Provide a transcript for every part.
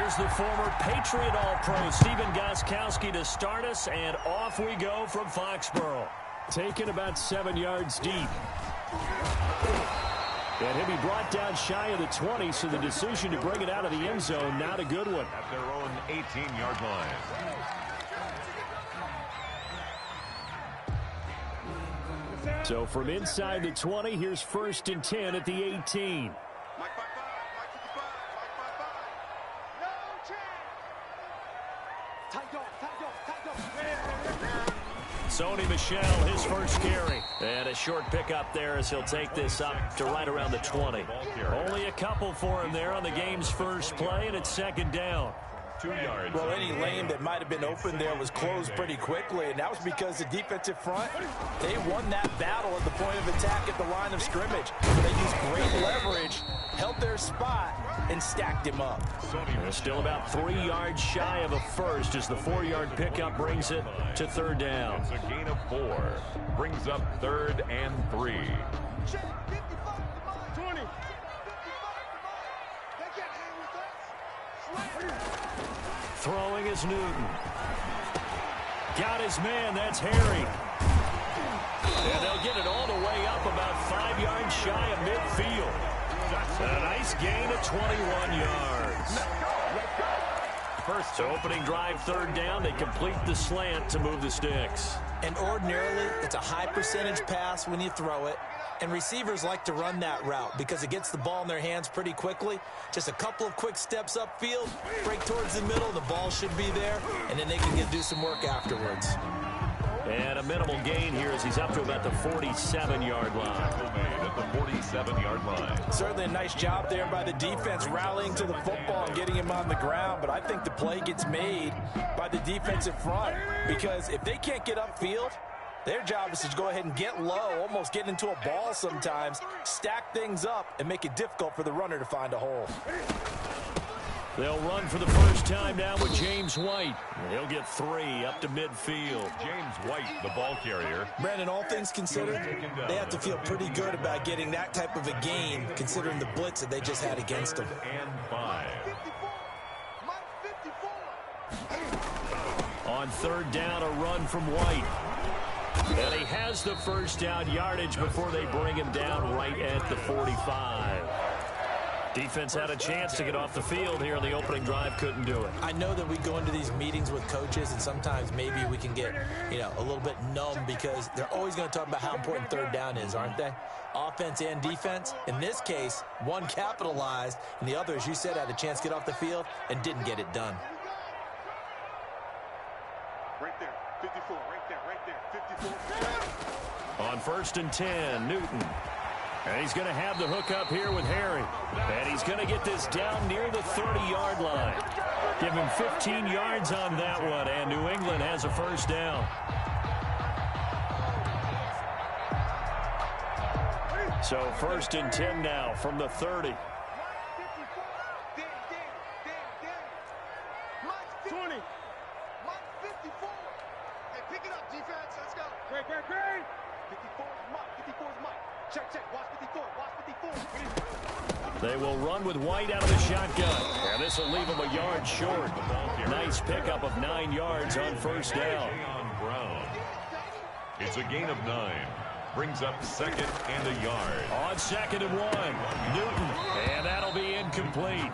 Here's the former Patriot All-Pro Stephen Gostkowski to start us, and off we go from Foxborough. Taken about 7 yards deep. And he'll be brought down shy of the 20, so the decision to bring it out of the end zone, not a good one. At their own 18-yard line. So from inside the 20, here's 1st and 10 at the 18. Sony Michel, his first carry. And a short pickup there as he'll take this up to right around the 20. Only a couple for him there on the game's first play, and it's 2nd down. 2 yards. Well, any lane that might have been open there was closed pretty quickly, and that was because the defensive front, they won that battle at the point of attack at the line of scrimmage. They used great leverage, held their spot, and stacked him up. They're still about 3 yards shy of a first as the 4-yard pickup brings it to 3rd down. It's a gain of 4. Brings up 3rd and 3. Throwing is Newton. Got his man, that's Harry. And they'll get it all the way up about 5 yards shy of midfield. A nice gain of 21 yards. First opening drive, 3rd down. They complete the slant to move the sticks. And ordinarily, it's a high percentage pass when you throw it. And receivers like to run that route because it gets the ball in their hands pretty quickly. Just a couple of quick steps upfield, break towards the middle, the ball should be there, and then they can do some work afterwards. And a minimal gain here as he's up to about the 47-yard line. At the 47-yard line. Certainly a nice job there by the defense rallying to the football and getting him on the ground, but I think the play gets made by the defensive front because if they can't get upfield, their job is to go ahead and get low, almost get into a ball sometimes, stack things up, and make it difficult for the runner to find a hole. They'll run for the first time now with James White. He'll get 3 up to midfield. James White, the ball carrier. Brandon, all things considered, they have to feel pretty good about getting that type of a gain, considering the blitz that they just had against them. And 5. On 3rd down, a run from White. And he has the first down yardage before they bring him down right at the 45. Defense had a chance to get off the field here on the opening drive, couldn't do it. I know that we go into these meetings with coaches, and sometimes maybe we can get, a little bit numb because they're always going to talk about how important 3rd down is, aren't they? Offense and defense. In this case, one capitalized, and the other, as you said, had a chance to get off the field and didn't get it done. Right there, 54, right there, 54. On 1st and 10, Newton. And he's going to have the hook up here with Harry. And he's going to get this down near the 30-yard line. Give him 15 yards on that one, and New England has a first down. So 1st and 10 now from the 30. 20. 54. Hey, pick it up, defense. Let's go. Great. 54 is Mike. 54 is Mike. Check. Watch 54. Watch 54. They will run with White out of the shotgun. And this will leave him a yard short. Nice pickup of 9 yards on 1st down. It's a gain of 9. Brings up 2nd and a yard. On 2nd and 1, Newton. And that'll be incomplete.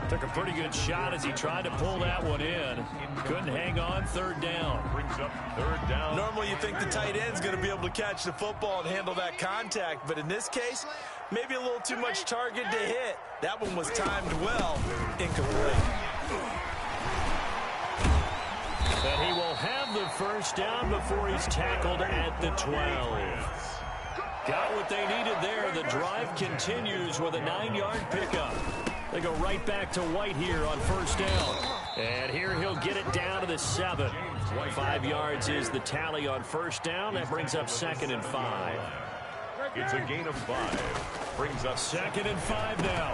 Took a pretty good shot as he tried to pull that one in. Couldn't hang on, 3rd down. Brings up 3rd down. Normally you think the tight end's going to be able to catch the football and handle that contact, but in this case, maybe a little too much target to hit. That one was timed well. Incomplete. And he will have the first down before he's tackled at the 12. Got what they needed there. The drive continues with a 9-yard pickup. They go right back to White here on 1st down. And here he'll get it down to the 7. 5 yards is the tally on 1st down. That brings up 2nd and 5. It's a gain of 5. Brings up 2nd and 5 now.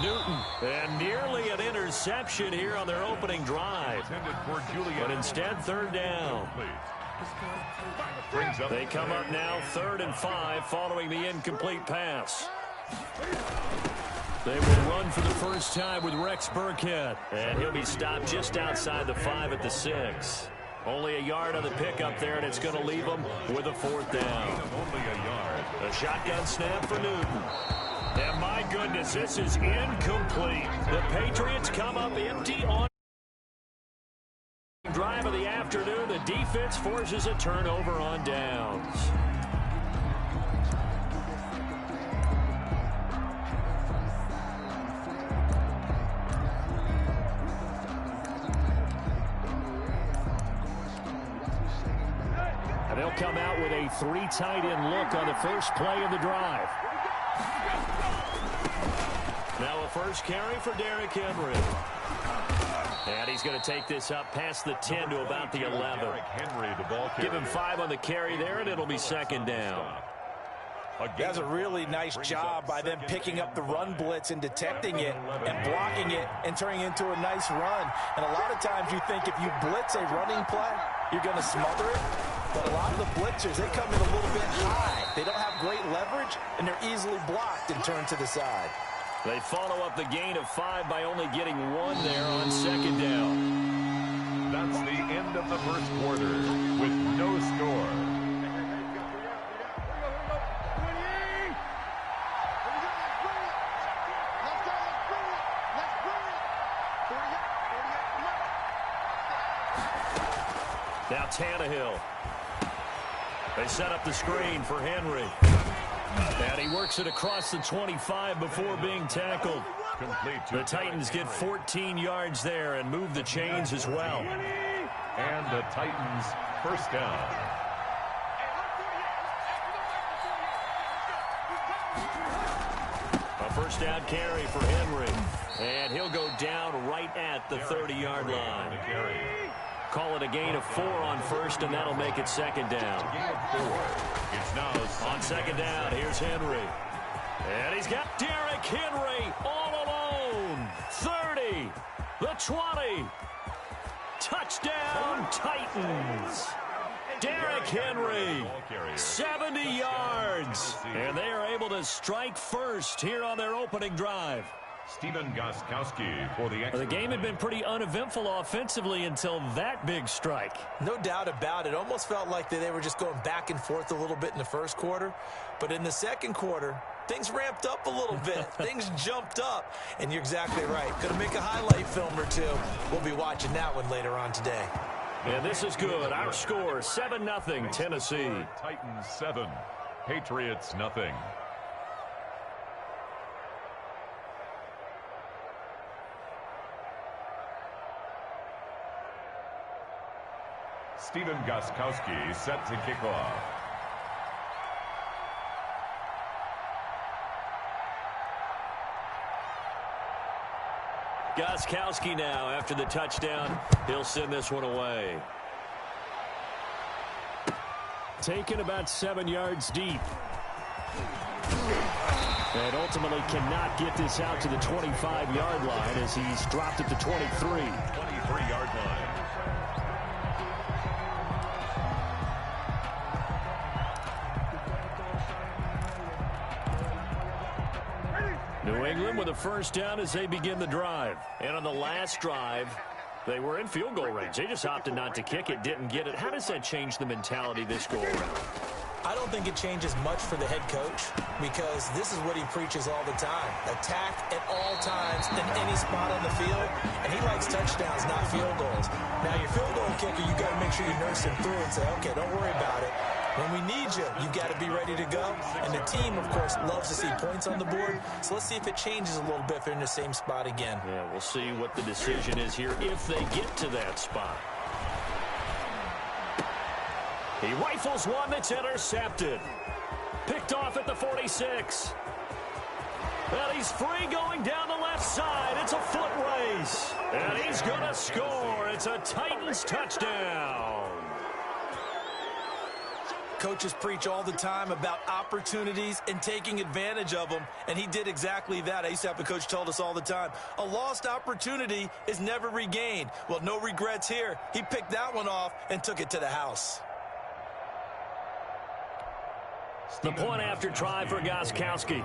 Newton. And nearly an interception here on their opening drive. But instead, 3rd down. They come up now 3rd and 5 following the incomplete pass. They will run for the first time with Rex Burkhead. And he'll be stopped just outside the 5 at the 6. Only a yard on the pickup there, and it's going to leave them with a 4th down. Only a yard. A shotgun snap for Newton. And my goodness, this is incomplete. The Patriots come up empty on drive of the afternoon. The defense forces a turnover on downs. And they'll come out with a 3 tight end look on the first play of the drive. Now a first carry for Derrick Henry. And he's going to take this up past the 10 to about the 11. Henry, the ball Give him 5 on the carry there, and it'll be 2nd down. That's a really nice job by them picking up the run blitz and detecting it and blocking it and turning it into a nice run. And a lot of times you think if you blitz a running play, you're going to smother it. But a lot of the blitzers, they come in a little bit high. They don't have great leverage, and they're easily blocked and turned to the side. They follow up the gain of 5 by only getting 1 there on 2nd down. That's the end of the first quarter with no score. Now Tannehill. They set up the screen for Henry. And he works it across the 25 before being tackled. The Titans get 14 yards there and move the chains as well. And the Titans first down. A first down carry for Henry. And he'll go down right at the 30-yard line. Call it a gain of 4 on first, and that'll make it 2nd down. Gain of 4. It's now on 2nd down. Here's Henry. And he's got Derrick Henry all alone. 30, the 20. Touchdown, Titans. Derrick Henry, 70 yards. And they are able to strike first here on their opening drive. Stephen Gostkowski for the extra. The game had been pretty uneventful offensively until that big strike. No doubt about it. Almost felt like they were just going back and forth a little bit in the first quarter. But in the second quarter, things ramped up a little bit. Things jumped up. And you're exactly right. Going to make a highlight film or two. We'll be watching that one later on today. And this is good. Our score, 7-0 Tennessee. Titans 7, Patriots nothing. Stephen Gostkowski set to kick off. Gostkowski now after the touchdown. He'll send this one away. Taken about 7 yards deep. And ultimately cannot get this out to the 25-yard line as he's dropped at the 23. 23-yard line. New England with a first down as they begin the drive. And on the last drive, they were in field goal range. They just opted not to kick it, didn't get it. How does that change the mentality this go around? I don't think it changes much for the head coach because this is what he preaches all the time. Attack at all times in any spot on the field, and he likes touchdowns, not field goals. Now, your field goal kicker, you got to make sure you nurse him through and say, okay, don't worry about it. When we need you, you got to be ready to go. And the team, of course, loves to see points on the board. So let's see if it changes a little bit if they're in the same spot again. Yeah, we'll see what the decision is here if they get to that spot. He rifles one that's intercepted. Picked off at the 46. Well, he's free going down the left side. It's a foot race. And he's going to score. It's a Titans touchdown. Coaches preach all the time about opportunities and taking advantage of them, and he did exactly that. I used to have a coach told us all the time, a lost opportunity is never regained. Well, no regrets here. He picked that one off and took it to the house. The point after try for Gostkowski.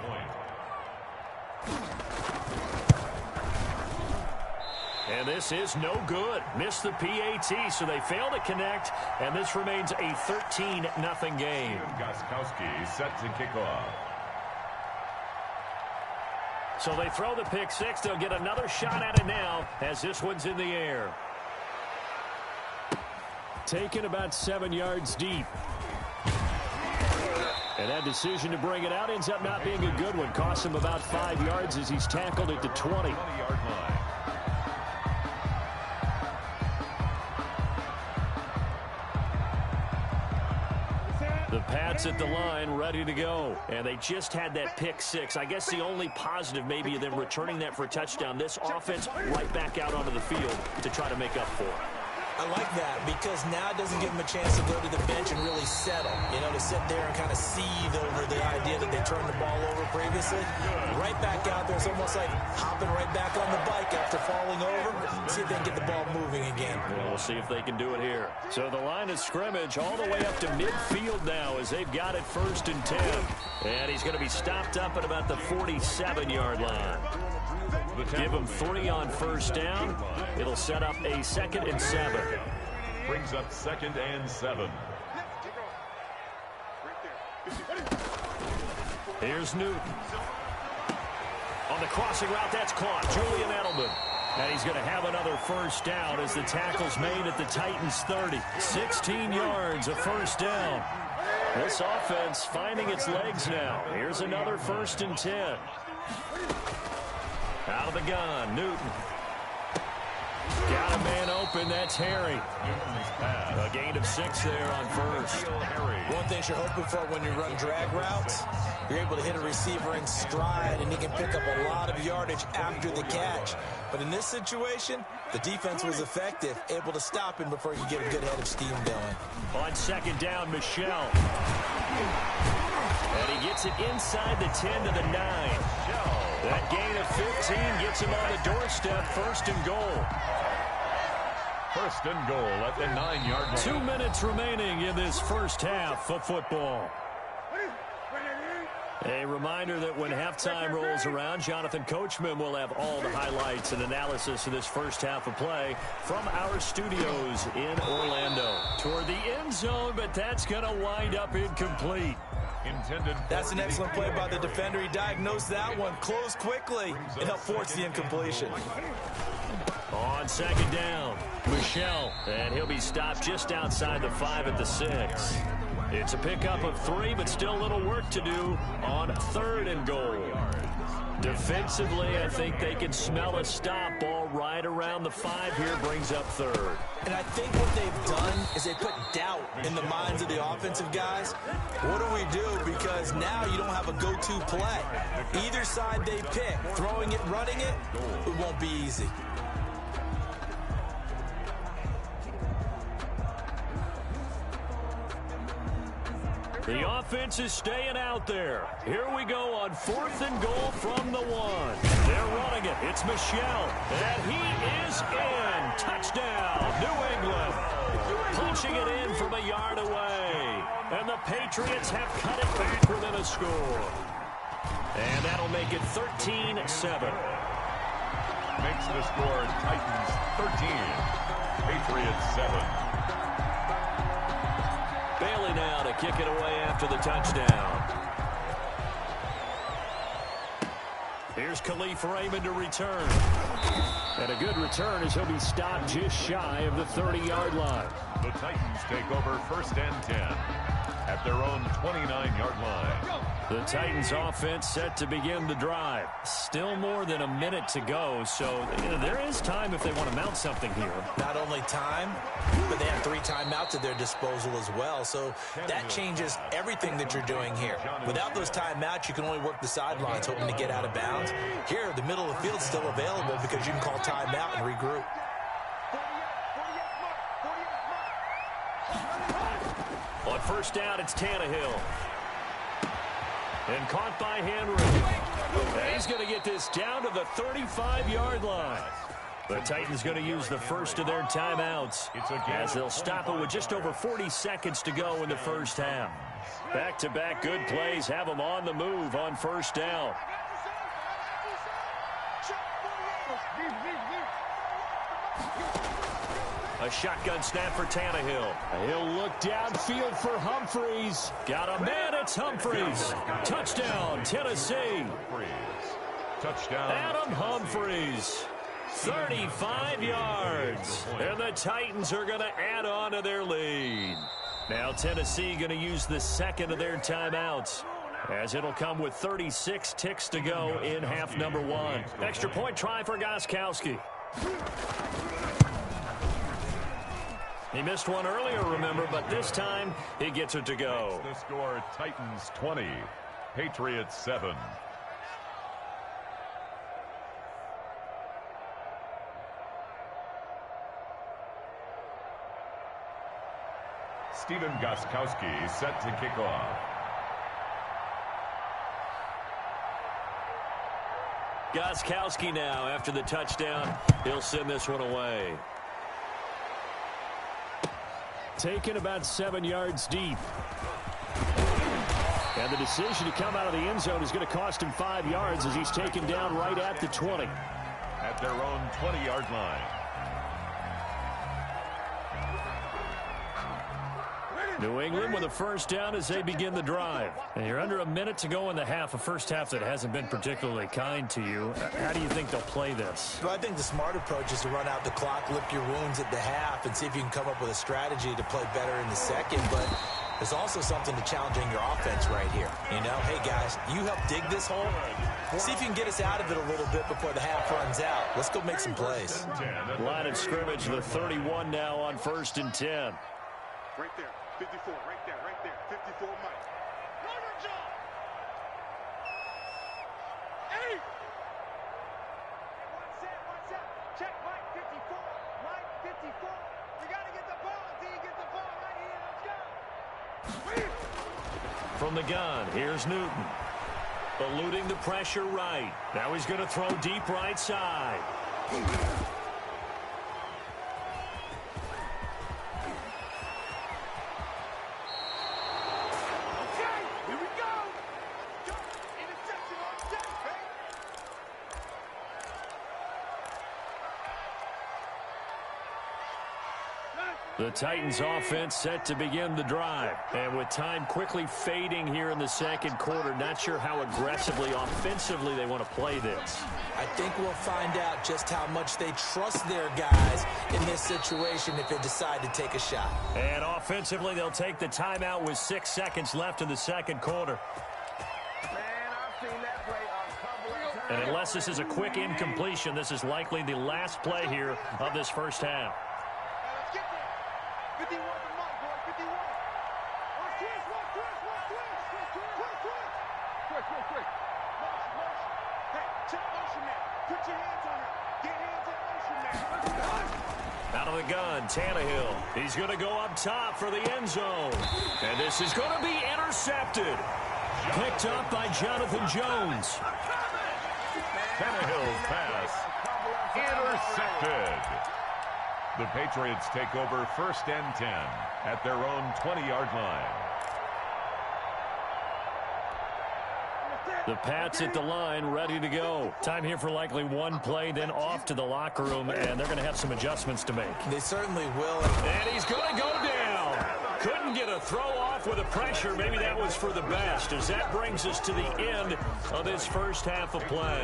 And this is no good. Missed the PAT, so they fail to connect, and this remains a 13-0 game. Gostkowski set to kick off. So they throw the pick six. They'll get another shot at it now as this one's in the air. Taken about 7 yards deep. And that decision to bring it out ends up not being a good one. Costs him about 5 yards as he's tackled at the 20. 20-yard line. The Pats at the line, ready to go. And they just had that pick six. I guess the only positive maybe of them returning that for a touchdown. This offense right back out onto the field to try to make up for it. I like that because now it doesn't give them a chance to go to the bench and really settle. You know, to sit there and kind of seethe over the idea that they turned the ball over previously. Right back out there. It's almost like hopping right back on the bike after falling over. See if they can get the ball moving again. We'll see if they can do it here. So the line of scrimmage all the way up to midfield now as they've got it 1st and 10. And he's going to be stopped up at about the 47-yard line. Give him 3 on 1st down. It'll set up a 2nd and 7. Brings up 2nd and 7. Here's Newton. On the crossing route, that's caught. Julian Edelman. And he's going to have another 1st down as the tackle's made at the Titans' 30. 16 yards of 1st down. This offense finding its legs now. Here's another 1st and 10. Out of the gun, Newton. Got a man open, that's Harry. A gain of 6 there on 1st. One thing you're hoping for when you run drag routes, you're able to hit a receiver in stride and he can pick up a lot of yardage after the catch. But in this situation, the defense was effective, able to stop him before he could get a good head of steam going. On 2nd down, Michelle. And he gets it inside the 10 to the 9. That gain of 15 gets him on the doorstep, 1st and goal. 1st and goal at the 9-yard line. 2 minutes remaining in this first half of football. A reminder that when halftime rolls around, Jonathan Coachman will have all the highlights and analysis of this first half of play from our studios in Orlando. Toward the end zone, but that's going to wind up incomplete. That's an excellent play by the defender. He diagnosed that one, closed quickly, and helped force the incompletion. On 2nd down, Michelle, and he'll be stopped just outside the 5 at the 6. It's a pickup of 3, but still a little work to do on 3rd and goal. Defensively, I think they can smell a stop. Ball right around the 5 here, brings up 3rd. And I think what they've done is they put doubt in the minds of the offensive guys. What do we do? Because now you don't have a go-to play. Either side they pick, throwing it, running it, it won't be easy. The offense is staying out there. Here we go on 4th and goal from the 1. They're running it. It's Michelle. And he is in. Touchdown, New England. Punching it in from a yard away. And the Patriots have cut it back within a score. And that'll make it 13-7. Makes the score Titans 13, Patriots 7. Bailey now to kick it away after the touchdown. Here's Khalif Raymond to return. And a good return as he'll be stopped just shy of the 30-yard line. The Titans take over 1st and 10 at their own 29-yard line. The Titans offense set to begin the drive. Still more than a minute to go, so there is time if they want to mount something here. Not only time, but they have 3 timeouts at their disposal as well, so that changes everything that you're doing here. Without those timeouts, you can only work the sidelines hoping to get out of bounds. Here, the middle of the field's still available because you can call timeout and regroup. On 1st down, it's Tannehill. And caught by Henry. And he's going to get this down to the 35-yard line. The Titans going to use the first of their timeouts as they'll stop it with just over 40 seconds to go in the first half. Back-to-back good plays have them on the move on 1st down. A shotgun snap for Tannehill. He'll look downfield for Humphries. Got a man, it's Humphries. Touchdown, Tennessee. Touchdown. Adam Humphries. 35 yards. And the Titans are going to add on to their lead. Now Tennessee going to use the second of their timeouts, as it'll come with 36 ticks to go in half number one. Extra point try for Gostkowski. He missed one earlier, remember, but this time he gets it to go. The score, Titans 20, Patriots 7. Stephen Gostkowski set to kick off. Gostkowski now, after the touchdown, he'll send this one away. Taken about 7 yards deep. And the decision to come out of the end zone is going to cost him 5 yards as he's taken down right at the 20. At their own 20-yard line. New England with a first down as they begin the drive. And you're under a minute to go in the half, a first half that hasn't been particularly kind to you. How do you think they'll play this? Well, I think the smart approach is to run out the clock, lick your wounds at the half, and see if you can come up with a strategy to play better in the second. But there's also something to challenging your offense right here. You know, hey, guys, you help dig this hole. See if you can get us out of it a little bit before the half runs out. Let's go make some plays. Line of scrimmage, the 31 now on 1st and 10. Right there. 54, right there, 54, Mike. Runner jump! 8! One set, check Mike, 54, Mike, 54. We gotta get the ball, D, get the ball right here, let's go! From the gun, here's Newton. Eluding the pressure right. Now he's going to throw deep right side. The Titans offense set to begin the drive. And with time quickly fading here in the second quarter, not sure how aggressively, offensively they want to play this. I think we'll find out just how much they trust their guys in this situation if they decide to take a shot. And offensively, they'll take the timeout with 6 seconds left in the second quarter. And unless this is a quick incompletion, this is likely the last play here of this first half. 51 to Mike, boy, 51. Watch twist. Quick. Motion. Hey, check motion man. Put your hands on him. Get hands on motion man. Out of the gun, Tannehill. He's going to go up top for the end zone. And this is going to be intercepted. Picked up by Jonathan Jones. Tannehill's pass intercepted. The Patriots take over 1st and 10 at their own 20-yard line. The Pats at the line, ready to go. Time here for likely one play, then off to the locker room, and they're going to have some adjustments to make. They certainly will. And he's going to go down. Couldn't get a throw off with the pressure. Maybe that was for the best, as that brings us to the end of this first half of play.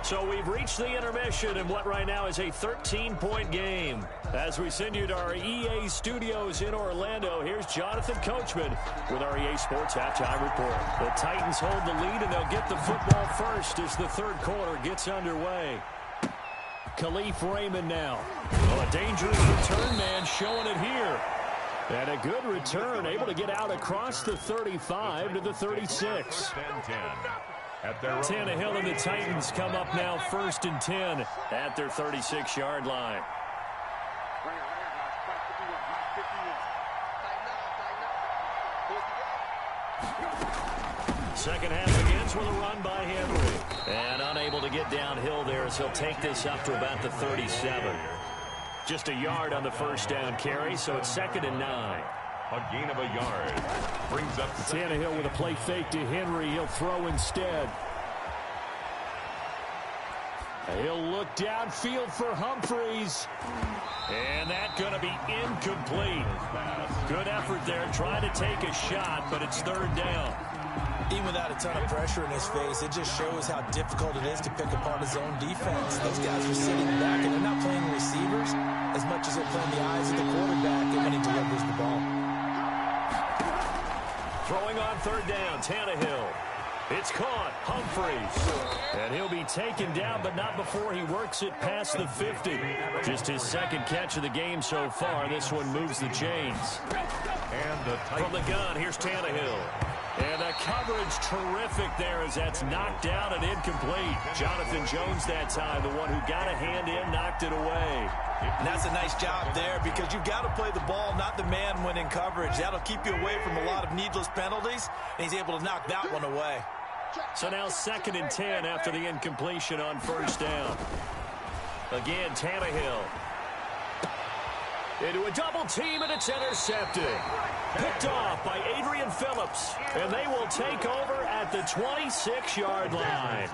So we've reached the intermission in what right now is a 13-point game. As we send you to our EA studios in Orlando, here's Jonathan Coachman with our EA Sports Halftime Report. The Titans hold the lead, and they'll get the football first as the third quarter gets underway. Khalif Raymond now. Oh, a dangerous return man showing it here. And a good return, able to get out across the 35 to the 36. Tannehill and the Titans come up now 1st and 10 at their 36-yard line. Second half begins with a run by Henry. And unable to get downhill there as he'll take this up to about the 37. Just a yard on the first down carry, so it's 2nd and 9. A gain of a yard. Brings up Tannehill with a play fake to Henry. He'll throw instead. He'll look downfield for Humphreys. And that's going to be incomplete. Good effort there trying to take a shot, but it's third down. Even without a ton of pressure in his face, it just shows how difficult it is to pick apart his own defense. Those guys are sitting back, and they're not playing receivers as much as they're playing the eyes of the quarterback when he delivers the ball. Throwing on third down, Tannehill. It's caught, Humphreys. And he'll be taken down, but not before he works it past the 50. Just his second catch of the game so far. This one moves the chains. And from the gun, here's Tannehill. And the coverage terrific there as that's knocked down and incomplete. Jonathan Jones that time, the one who got a hand in, knocked it away. And that's a nice job there because you've got to play the ball, not the man when in coverage. That'll keep you away from a lot of needless penalties, and he's able to knock that one away. So now 2nd and 10 after the incompletion on first down. Again, Tannehill. Into a double team, and it's intercepted. Picked off by Adrian Phillips. And they will take over at the 26-yard line.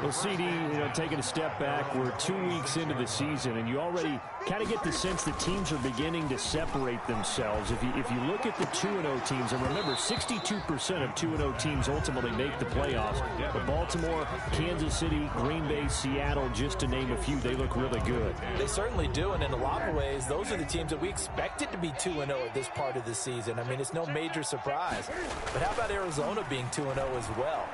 Well, CD, taking a step back, we're 2 weeks into the season, and you already kind of get the sense that teams are beginning to separate themselves. If you look at the 2-0 teams, and remember, 62% of 2-0 teams ultimately make the playoffs. But Baltimore, Kansas City, Green Bay, Seattle, just to name a few, they look really good. They certainly do, and in a lot of ways, those are the teams that we expected to be 2-0 at this part of the season. I mean, it's no major surprise. But how about Arizona being 2-0 as well?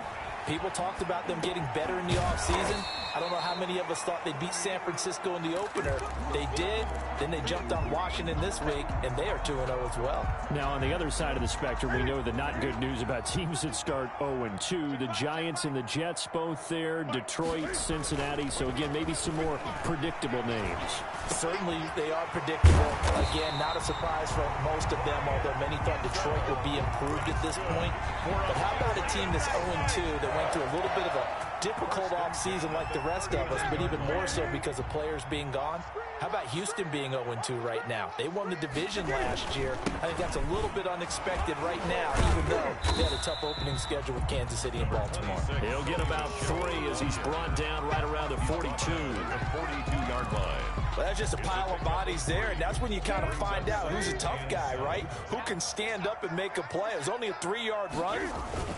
People talked about them getting better in the offseason. I don't know how many of us thought they'd beat San Francisco in the opener. They did. Then they jumped on Washington this week, and they are 2-0 as well. Now, on the other side of the spectrum, we know the not good news about teams that start 0-2. The Giants and the Jets both there. Detroit, Cincinnati. So, again, maybe some more predictable names. Certainly, they are predictable. Again, not a surprise for most of them, although many thought Detroit would be improved at this point. But how about a team that's 0-2 that went through a little bit of a difficult offseason like the rest of us, but even more so because of players being gone? How about Houston being 0-2 right now? They won the division last year. I think that's a little bit unexpected right now, even though they had a tough opening schedule with Kansas City and Baltimore. He'll get about 3 as he's brought down right around the 42. The 42-yard line. Well, that's just a pile of bodies there, and that's when you kind of find out who's a tough guy, right? Who can stand up and make a play. It was only a 3-yard run,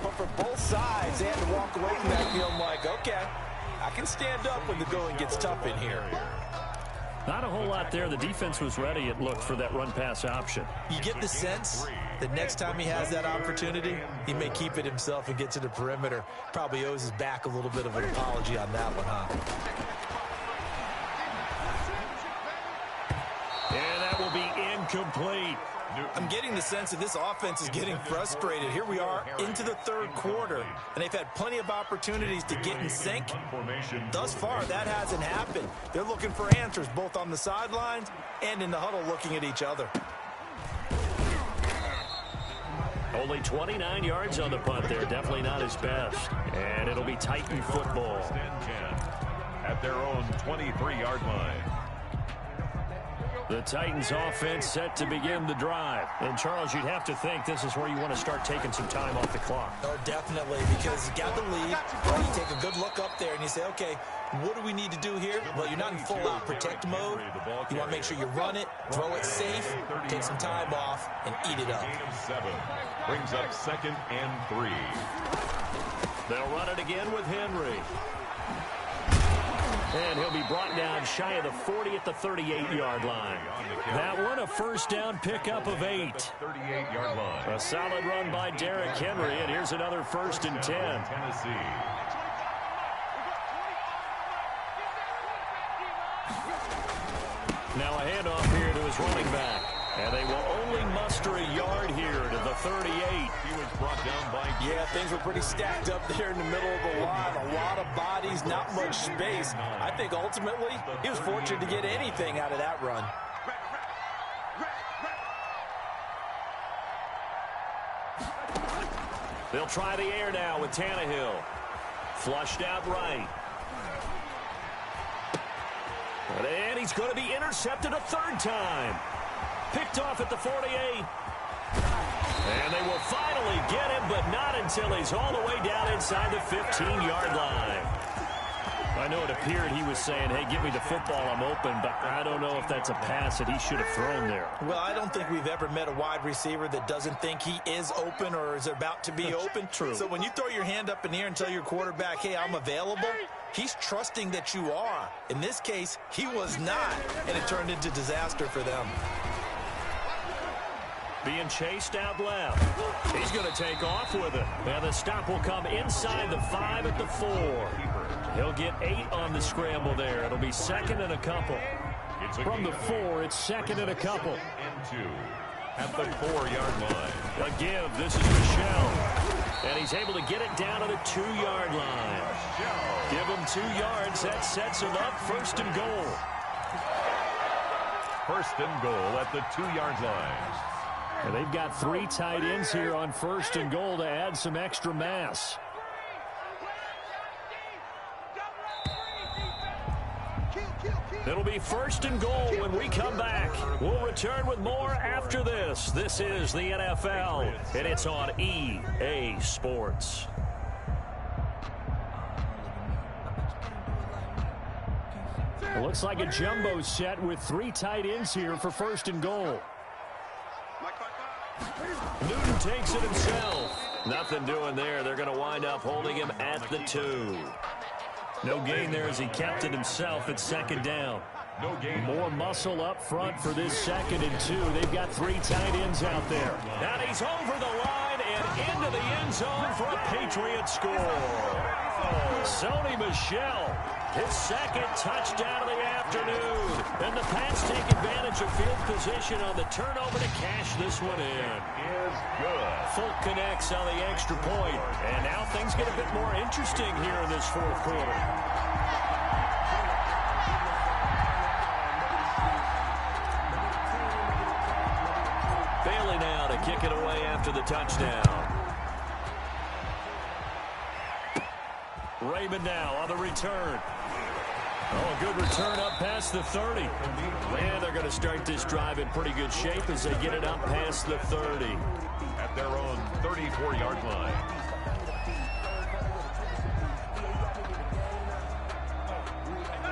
but for both sides, they had to walk away from that feeling like, okay, I can stand up when the going gets tough in here. Not a whole lot there. The defense was ready, it looked, for that run-pass option. You get the sense that next time he has that opportunity, he may keep it himself and get to the perimeter. Probably owes his back a little bit of an apology on that one, huh? And that will be incomplete. I'm getting the sense that this offense is getting frustrated. Here we are into the third quarter, and they've had plenty of opportunities to get in sync. Thus far, that hasn't happened. They're looking for answers both on the sidelines and in the huddle looking at each other. Only 29 yards on the punt there. Definitely not his best. And it'll be Titan football. At their own 23-yard line. The Titans offense set to begin the drive. And, Charles, you'd have to think this is where you want to start taking some time off the clock. Oh, definitely, because you got the lead. You take a good look up there and you say, okay, what do we need to do here? Well, you're not in full-out protect mode. You want to make sure you run it, throw it safe, take some time off, and eat it up. Brings up 2nd and 3. They'll run it again with Henry. And he'll be brought down shy of the 40 at the 38-yard line. That one a first down pickup of 8. 38-yard line. A solid run by Derrick Henry, and here's another 1st and 10. Tennessee. Now a handoff here to his running back. And they will only muster a yard here to the 38. He was brought down by... Yeah, things were pretty stacked up there in the middle of the line. A lot of bodies, not much space. I think ultimately he was fortunate to get anything out of that run. They'll try the air now with Tannehill. Flushed out right. And he's going to be intercepted a 3rd time. Picked off at the 48. And they will finally get him, but not until he's all the way down inside the 15-yard line. I know it appeared he was saying, hey, give me the football, I'm open, but I don't know if that's a pass that he should have thrown there. Well, I don't think we've ever met a wide receiver that doesn't think he is open or is about to be open. True. So when you throw your hand up in the air and tell your quarterback, hey, I'm available, he's trusting that you are. In this case, he was not, and it turned into disaster for them. Being chased out left. He's going to take off with it. And the stop will come inside the 5 at the 4. He'll get 8 on the scramble there. It'll be second and a couple. From the 4, it's second and a couple. And 2 at the 4-yard line. A give. This is Michelle. And he's able to get it down to the 2-yard line. Give him 2 yards. That sets him up first and goal. First and goal at the 2-yard line. And they've got 3 tight ends here on first and goal to add some extra mass. It'll be first and goal when we come back. We'll return with more after this. This is the NFL, and it's on EA Sports. It looks like a jumbo set with 3 tight ends here for first and goal. Newton takes it himself. Nothing doing there. They're going to wind up holding him at the 2. No gain there as he kept it himself at second down. No gain. More muscle up front for this second and 2. They've got 3 tight ends out there. And he's over the line and into the end zone for a Patriot score. Sony Michel, his second touchdown of the afternoon. And the Pats take advantage of field position on the turnover to cash this one in. Is good. Folk connects on the extra point. And now things get a bit more interesting here in this fourth quarter. Bailey now to kick it away after the touchdown. Raymond now on the return. Oh, a good return up past the 30. And they're going to start this drive in pretty good shape as they get it up past the 30. At their own 34-yard line.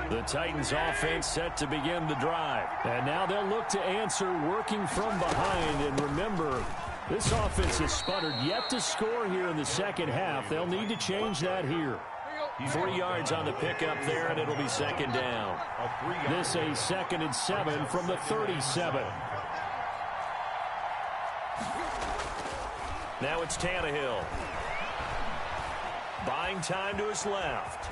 The Titans offense set to begin the drive. And now they'll look to answer working from behind. And remember, this offense has sputtered yet to score here in the second half. They'll need to change that here. 3 yards on the pickup there, and it'll be second down. This a second and 7 from the 37. Now it's Tannehill. Buying time to his left.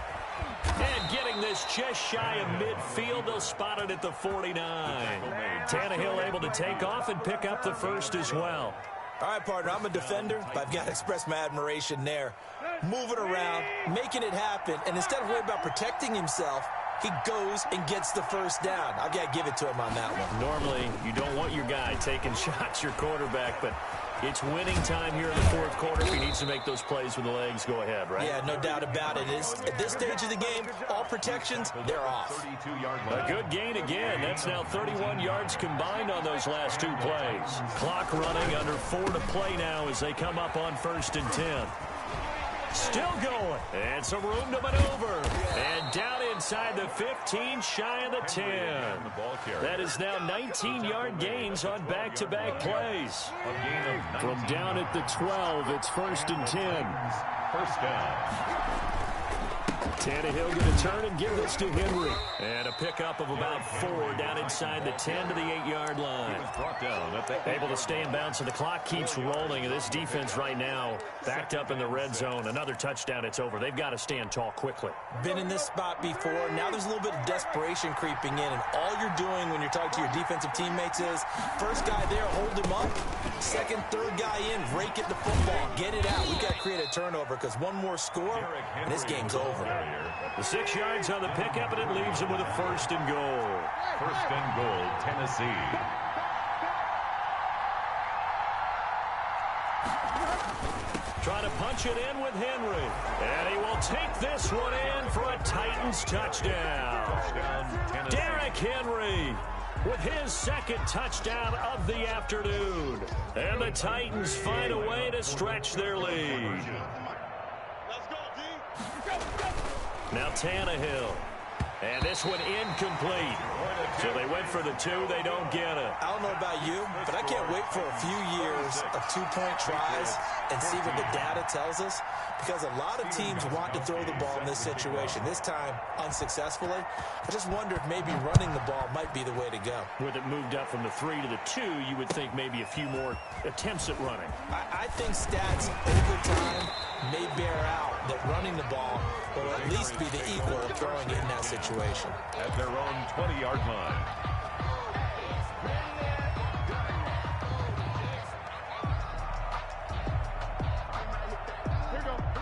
And getting this just shy of midfield. They'll spot it at the 49. Tannehill able to take off and pick up the first as well. All right, partner, I'm a defender, but I've got to express my admiration there. Moving around, making it happen, and instead of worrying about protecting himself, he goes and gets the first down. I've got to give it to him on that one. Normally, you don't want your guy taking shots, your quarterback, but it's winning time here in the fourth quarter. If he needs to make those plays with the legs, go ahead, right? Yeah, no doubt about it. At this stage of the game, all protections, they're off. A good gain again. That's now 31 yards combined on those last 2 plays. Clock running, under 4 to play now as they come up on first and 10. Still going. And some room to maneuver. And down inside the 15, shy of the 10. That is now 19-yard gains on back-to-back plays. From down at the 12, it's first and 10. First down. Tannehill going to turn and give this to Henry. And a pickup of about 4 down inside the 10 to the 8-yard line. Able to stay in bounds, so the clock keeps rolling. And this defense right now backed up in the red zone. Another touchdown, it's over. They've got to stand tall quickly. Been in this spot before. Now there's a little bit of desperation creeping in. And all you're doing when you're talking to your defensive teammates is, first guy there, hold him up. Second, third guy in, rake it the football. Get it out. We've got to create a turnover because one more score, and this game's over. The 6 yards on the pickup, and it leaves him with a first and goal. First and goal, Tennessee. Trying to punch it in with Henry. And he will take this one in for a Titans touchdown. Derrick Henry with his second touchdown of the afternoon. And the Titans find a way to stretch their lead. Now Tannehill. And this one incomplete. So they went for the 2. They don't get it. I don't know about you, but I can't wait for a few years of two-point tries and see what the data tells us, because a lot of teams want to throw the ball in this situation. This time, unsuccessfully. I just wonder if maybe running the ball might be the way to go. With it moved up from the 3 to the 2, you would think maybe a few more attempts at running. I think stats over time may bear out that running the ball will at least be the equal of throwing it in that situation. At their own 20-yard line.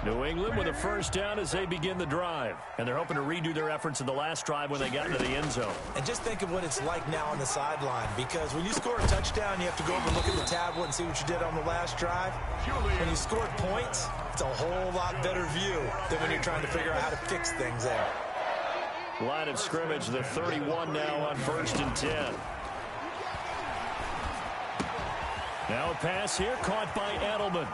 New England with a first down as they begin the drive. And they're hoping to redo their efforts in the last drive when they got into the end zone. And just think of what it's like now on the sideline, because when you score a touchdown, you have to go over and look at the tablet and see what you did on the last drive. When you scored points, it's a whole lot better view than when you're trying to figure out how to fix things there. Line of scrimmage, the 31 now on 1st and 10. Now a pass here caught by Edelman.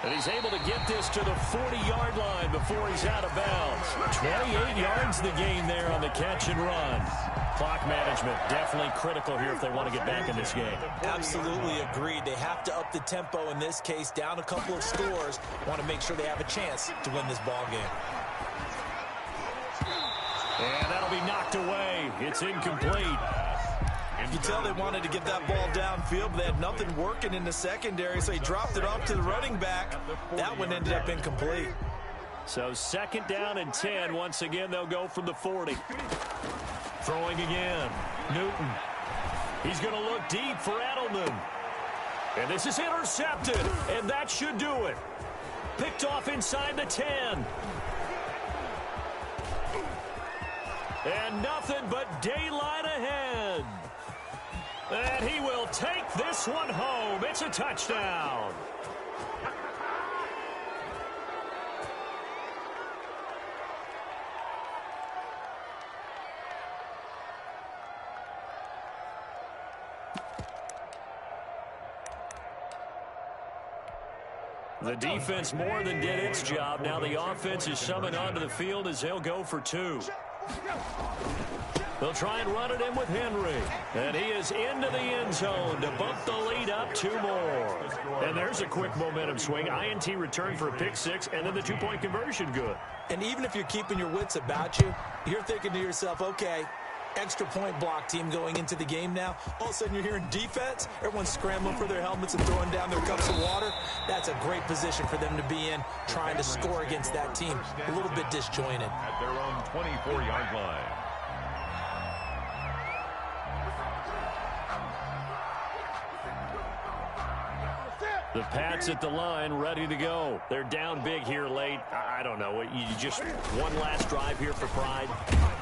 And he's able to get this to the 40-yard line before he's out of bounds. 28 yards the gain there on the catch and run. Clock management definitely critical here if they want to get back in this game. Absolutely agreed. They have to up the tempo in this case, down a couple of scores. Want to make sure they have a chance to win this ball game. And that'll be knocked away. It's incomplete. You can tell they wanted to get that ball downfield, but they had nothing working in the secondary, so he dropped it off to the running back. That one ended up incomplete. So 2nd down and 10. Once again, they'll go from the 40. Throwing again. Newton. He's going to look deep for Edelman. And this is intercepted, and that should do it. Picked off inside the 10. And nothing but daylight ahead. And he will take this one home. It's a touchdown. The defense more than did its job. Now the offense is summoned onto the field as they'll go for 2. They'll try and run it in with Henry. And he is into the end zone to bump the lead up 2 more. And there's a quick momentum swing. INT return for a pick 6, and then the 2-point conversion good. And even if you're keeping your wits about you, you're thinking to yourself, okay, extra point block team going into the game now. All of a sudden you're hearing defense. Everyone's scrambling for their helmets and throwing down their cups of water. That's a great position for them to be in, trying to score against that team. A little bit disjointed. At their own 24-yard line. The Pats at the line, ready to go. They're down big here late. I don't know. You just one last drive here for pride.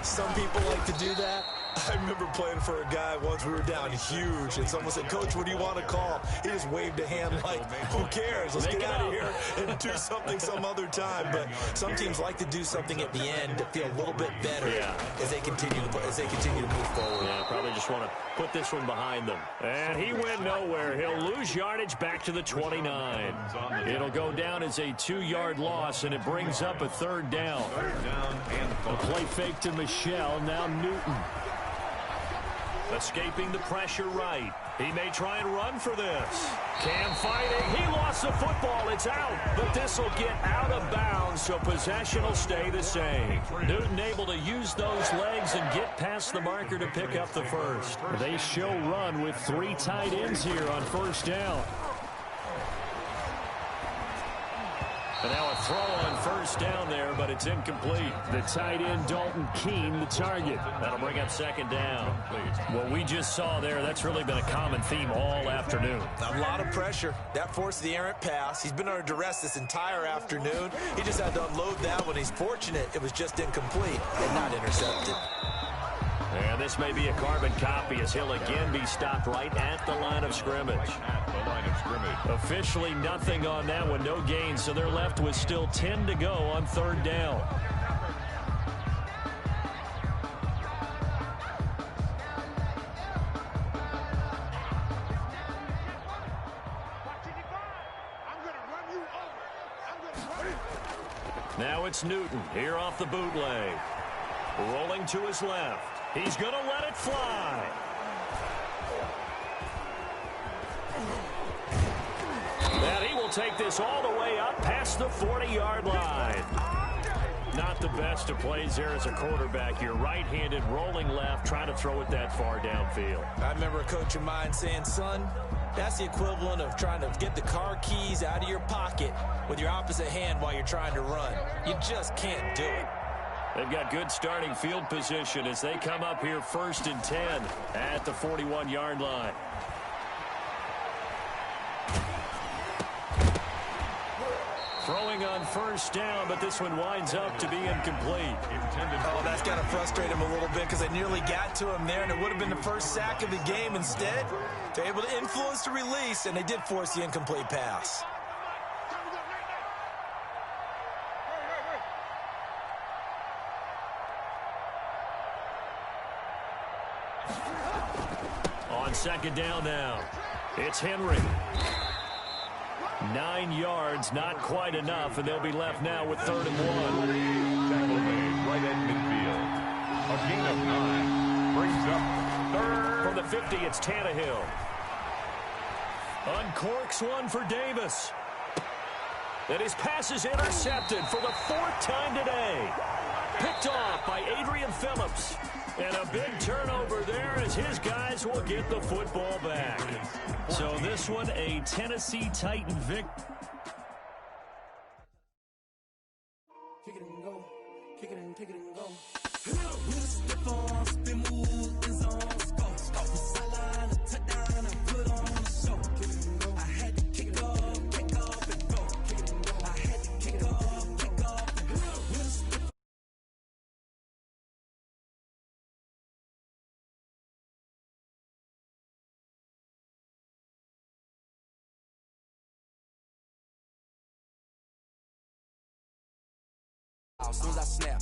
Some people like to do that. I remember playing for a guy once. We were down huge, and someone said, "Coach, what do you want to call?" He just waved a hand like, "Who cares? Let's get out of here and do something some other time." But some teams like to do something at the end to feel a little bit better as they continue to move forward. Yeah, probably just want to put this one behind them. And he went nowhere. He'll lose yardage back to the 29. It'll go down as a 2-yard loss, and it brings up a 3rd down. A play fake to Michelle. Now Newton. Escaping the pressure right. He may try and run for this. Cam fighting. He lost the football. It's out. But this will get out of bounds, so possession will stay the same. Newton able to use those legs and get past the marker to pick up the first. They show run with 3 tight ends here on 1st down. And now a throw on 1st down there, but it's incomplete. The tight end, Dalton Keene, the target. That'll bring up 2nd down. What we just saw there, that's really been a common theme all afternoon. A lot of pressure. That forced the errant pass. He's been under duress this entire afternoon. He just had to unload that one. He's fortunate it was just incomplete and not intercepted. And this may be a carbon copy as he'll again be stopped right at the line of scrimmage. Officially nothing on that one, no gain, so they're left with still 10 to go on 3rd down. Now it's Newton here off the bootleg. Rolling to his left. He's going to let it fly. And he will take this all the way up past the 40-yard line. Not the best of plays there as a quarterback. You're right-handed, rolling left, trying to throw it that far downfield. I remember a coach of mine saying, son, that's the equivalent of trying to get the car keys out of your pocket with your opposite hand while you're trying to run. You just can't do it. They've got good starting field position as they come up here 1st and 10 at the 41-yard line. Throwing on 1st down, but this one winds up to be incomplete. Oh, that's got to frustrate him a little bit because they nearly got to him there, and it would have been the first sack of the game. Instead, they're able to influence the release, and they did force the incomplete pass. On 2nd down now, it's Henry. 9 yards, not quite enough, and they'll be left now with 3rd and 1. Tackle made right at midfield. A gain of 9 brings up 3rd. From the 50, it's Tannehill. Uncorks one for Davis. And his pass is intercepted for the 4th time today. Picked off by Adrian Phillips. And a big turnover there as his guys will get the football back. So this one, a Tennessee Titan victory. Kick it and go. Kick it and kick it and go. With a stiff arm, spin move, is on scope. The sideline, a touchdown, I put on the show. I had to kick off and go. Kick it and go. I had to kick off and go. With a stiff as soon as I snap.